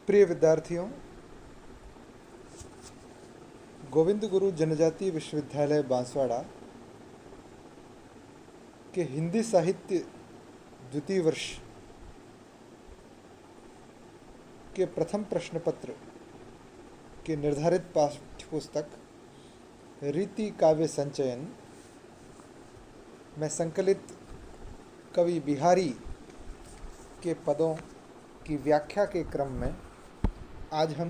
प्रिय विद्यार्थियों, गोविंद गुरु जनजातीय विश्वविद्यालय बांसवाड़ा के हिंदी साहित्य द्वितीय वर्ष के प्रथम प्रश्न पत्र के निर्धारित पाठ्यपुस्तक रीति काव्य संचयन में संकलित कवि बिहारी के पदों की व्याख्या के क्रम में आज हम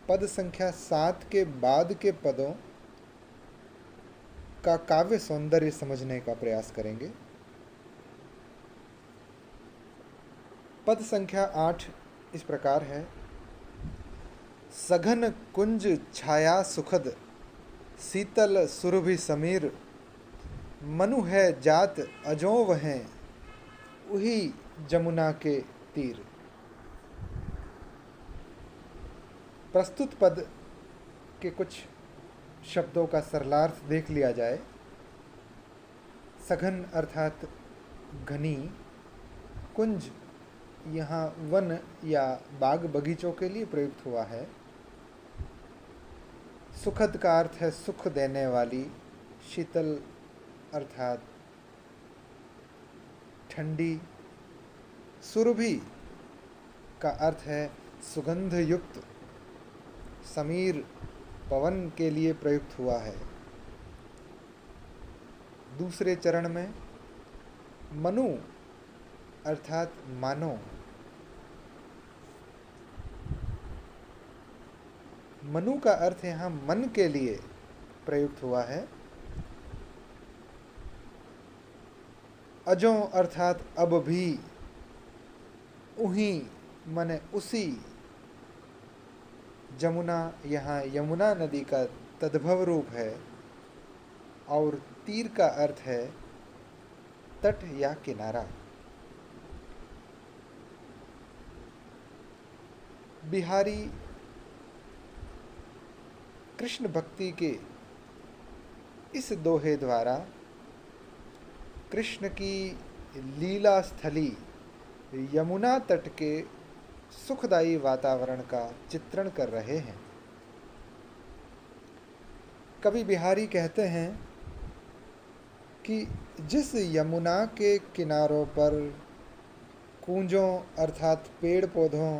पद संख्या 7 के बाद के पदों का काव्य सौंदर्य समझने का प्रयास करेंगे। पद संख्या 8 इस प्रकार है। सघन कुंज छाया सुखद, शीतल सुरभि समीर, मनु है जात अजों वहें, उही जमुना के तीर। प्रस्तुत पद के कुछ शब्दों का सरलार्थ देख लिया जाए। सघन अर्थात घनी, कुंज यहाँ वन या बाग बगीचों के लिए प्रयुक्त हुआ है। सुखद का अर्थ है सुख देने वाली, शीतल अर्थात ठंडी, सुरभि का अर्थ है सुगंध युक्त, समीर पवन के लिए प्रयुक्त हुआ है। दूसरे चरण में मनु अर्थात मानो, मनु का अर्थ यहाँ मन के लिए प्रयुक्त हुआ है। अजों अर्थात अब भी, उही माने उसी, जमुना यहाँ यमुना नदी का तद्भव रूप है और तीर का अर्थ है तट या किनारा। बिहारी कृष्ण भक्ति के इस दोहे द्वारा कृष्ण की लीला स्थली यमुना तट के सुखदायी वातावरण का चित्रण कर रहे हैं। कवि बिहारी कहते हैं कि जिस यमुना के किनारों पर कूंजों अर्थात पेड़ पौधों,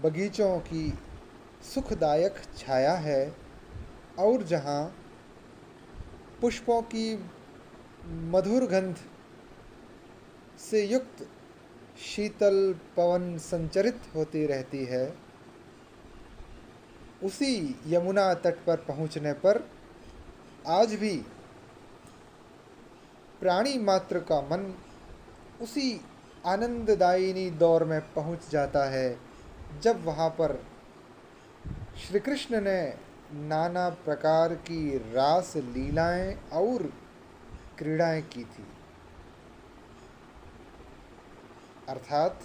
बगीचों की सुखदायक छाया है और जहाँ पुष्पों की मधुर गंध से युक्त शीतल पवन संचरित होती रहती है, उसी यमुना तट पर पहुँचने पर आज भी प्राणी मात्र का मन उसी आनंददायिनी दौर में पहुँच जाता है जब वहाँ पर श्री कृष्ण ने नाना प्रकार की रास लीलाएं और क्रीड़ाएं की थी। अर्थात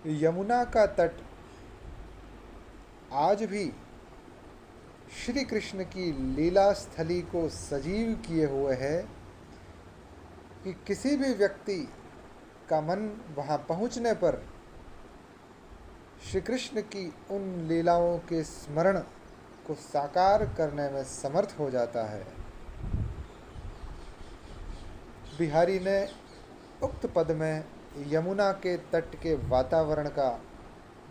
यमुना का तट आज भी श्री कृष्ण की लीला स्थली को सजीव किए हुए है कि किसी भी व्यक्ति का मन वहाँ पहुँचने पर श्री कृष्ण की उन लीलाओं के स्मरण को साकार करने में समर्थ हो जाता है। बिहारी ने उक्त पद में यमुना के तट के वातावरण का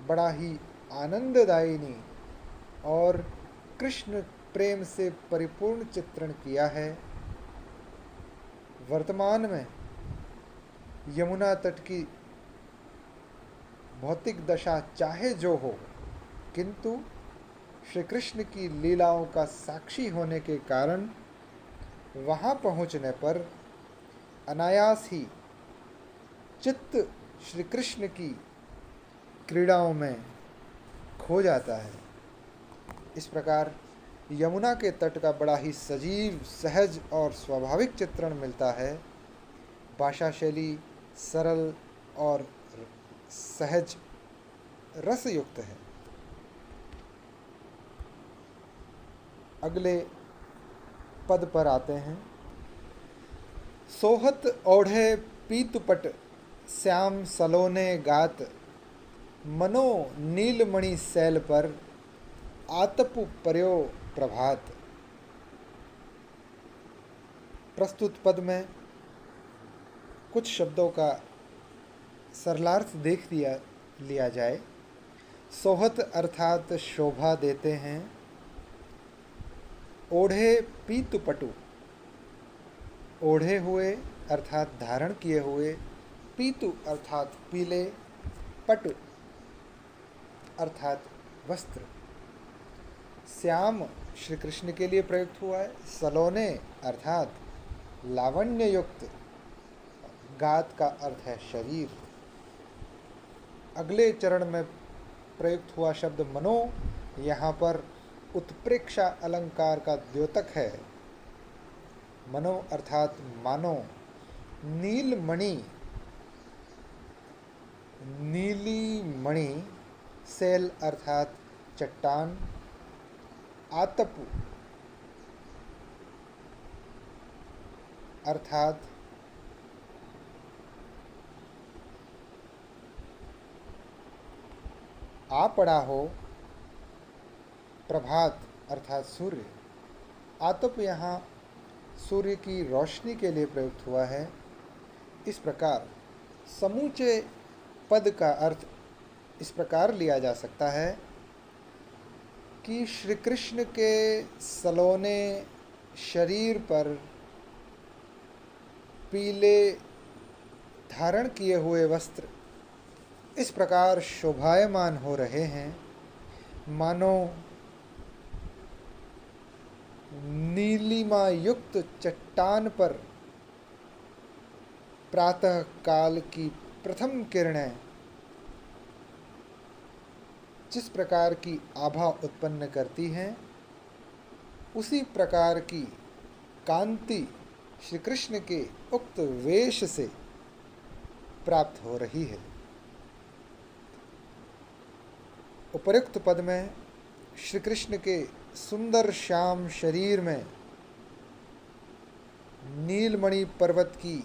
बड़ा ही आनंददायिनी और कृष्ण प्रेम से परिपूर्ण चित्रण किया है। वर्तमान में यमुना तट की भौतिक दशा चाहे जो हो, किंतु श्री कृष्ण की लीलाओं का साक्षी होने के कारण वहाँ पहुँचने पर अनायास ही चित्त श्री कृष्ण की क्रीड़ाओं में खो जाता है। इस प्रकार यमुना के तट का बड़ा ही सजीव, सहज और स्वाभाविक चित्रण मिलता है। भाषा शैली सरल और सहज रसयुक्त है। अगले पद पर आते हैं। सोहत ओढ़े पीतुपट, श्याम सलोने गात, मनो नीलमणि सैल पर आतपु पर्यो प्रभात। प्रस्तुत पद में कुछ शब्दों का सरलार्थ देख लिया जाए। सोहत अर्थात शोभा देते हैं। ओढ़े पीतु पटु, ओढ़े हुए अर्थात धारण किए हुए, पीतु अर्थात पीले, पटु अर्थात वस्त्र। श्याम श्री कृष्ण के लिए प्रयुक्त हुआ है। सलोने अर्थात लावण्य युक्त, गात का अर्थ है शरीर। अगले चरण में प्रयुक्त हुआ शब्द मनो यहाँ पर उत्प्रेक्षा अलंकार का द्योतक है। मनो अर्थात मानो। नीलमणि, नीली मणि, सैल अर्थात चट्टान, आतपु अर्थात आ पड़ा हो, प्रभात अर्थात सूर्य। आतप यहाँ सूर्य की रोशनी के लिए प्रयुक्त हुआ है। इस प्रकार समूचे पद का अर्थ इस प्रकार लिया जा सकता है कि श्री कृष्ण के सलोने शरीर पर पीले धारण किए हुए वस्त्र इस प्रकार शोभायमान हो रहे हैं मानो नीलिमा युक्त चट्टान पर प्रातः काल की प्रथम किरणें जिस प्रकार की आभा उत्पन्न करती हैं, उसी प्रकार की कांति श्री कृष्ण के उक्त वेश से प्राप्त हो रही है। उपर्युक्त पद में श्री कृष्ण के सुंदर श्याम शरीर में नीलमणि पर्वत की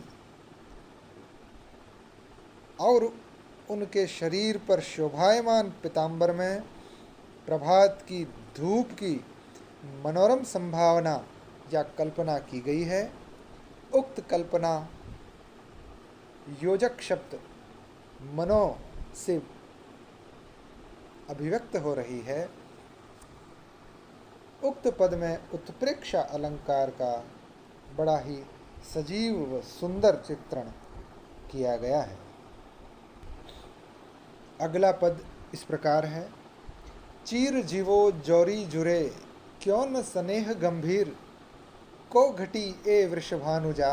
और उनके शरीर पर शोभायमान पीतांबर में प्रभात की धूप की मनोरम संभावना या कल्पना की गई है। उक्त कल्पना योजक शब्द मनो से अभिव्यक्त हो रही है। उक्त पद में उत्प्रेक्षा अलंकार का बड़ा ही सजीव व सुंदर चित्रण किया गया है। अगला पद इस प्रकार है। चीर जीवो जौरी जुरे, क्यों न स्नेह गंभीर, को घटी ए वृषभानुजा,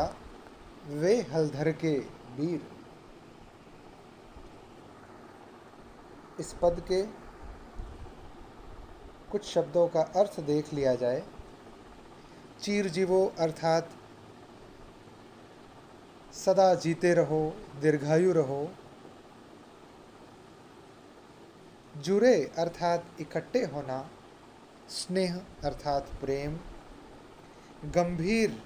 वे हलधर के वीर। इस पद के कुछ शब्दों का अर्थ देख लिया जाए। चीर जीवो अर्थात सदा जीते रहो, दीर्घायु रहो। जुरे अर्थात इकट्ठे होना, स्नेह अर्थात प्रेम, गंभीर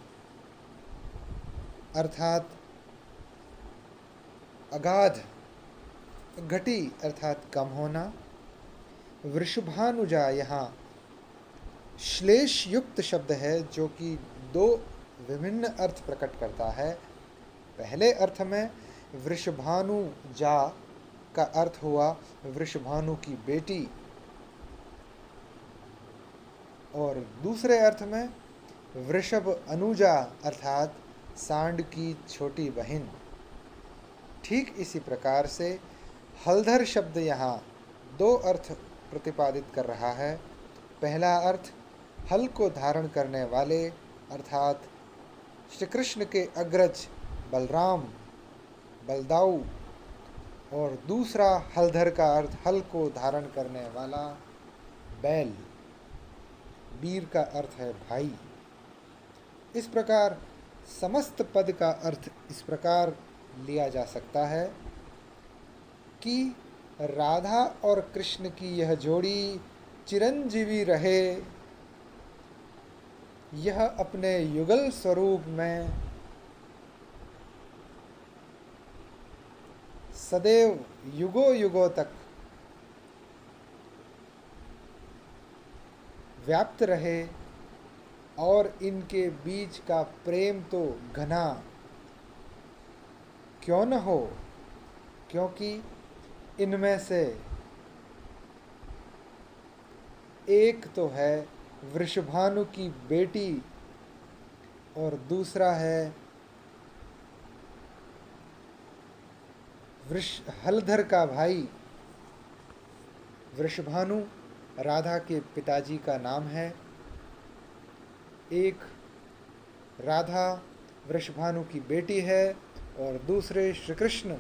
अर्थात अगाध, घटी अर्थात कम होना। वृषभानुजा यहाँ श्लेष युक्त शब्द है जो कि दो विभिन्न अर्थ प्रकट करता है। पहले अर्थ में वृषभानुजा का अर्थ हुआ वृषभानु की बेटी और दूसरे अर्थ में वृषभ अनुजा अर्थात सांड की छोटी बहन। ठीक इसी प्रकार से हलधर शब्द यहाँ दो अर्थ प्रतिपादित कर रहा है। पहला अर्थ हल को धारण करने वाले अर्थात श्री कृष्ण के अग्रज बलराम, बलदाऊ, और दूसरा हलधर का अर्थ हल को धारण करने वाला बैल, वीर का अर्थ है भाई। इस प्रकार समस्त पद का अर्थ इस प्रकार लिया जा सकता है कि राधा और कृष्ण की यह जोड़ी चिरंजीवी रहे, यह अपने युगल स्वरूप में सदैव युगों युगों तक व्याप्त रहे और इनके बीच का प्रेम तो घना क्यों न हो, क्योंकि इनमें से एक तो है वृषभानु की बेटी और दूसरा है हलधर का भाई। वृषभानु राधा के पिताजी का नाम है। एक राधा वृषभानु की बेटी है और दूसरे श्री कृष्ण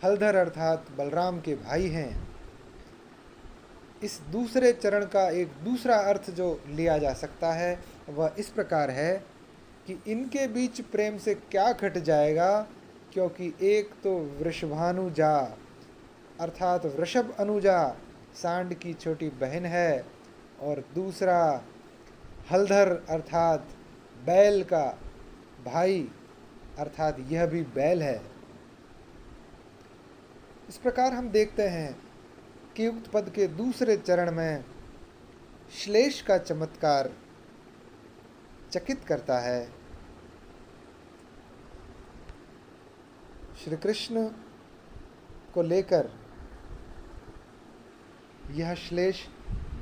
हलधर अर्थात बलराम के भाई हैं। इस दूसरे चरण का एक दूसरा अर्थ जो लिया जा सकता है वह इस प्रकार है कि इनके बीच प्रेम से क्या घट जाएगा, क्योंकि एक तो वृषभानुजा अर्थात वृषभ अनुजा सांड की छोटी बहन है और दूसरा हलधर अर्थात बैल का भाई अर्थात यह भी बैल है। इस प्रकार हम देखते हैं कि उक्त पद के दूसरे चरण में श्लेष का चमत्कार चकित करता है। श्री कृष्ण को लेकर यह श्लेष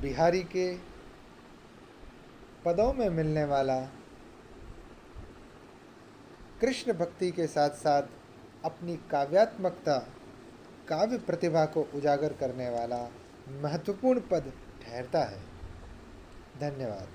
बिहारी के पदों में मिलने वाला कृष्ण भक्ति के साथ साथ अपनी काव्यात्मकता काव्य प्रतिभा को उजागर करने वाला महत्वपूर्ण पद ठहरता है। धन्यवाद।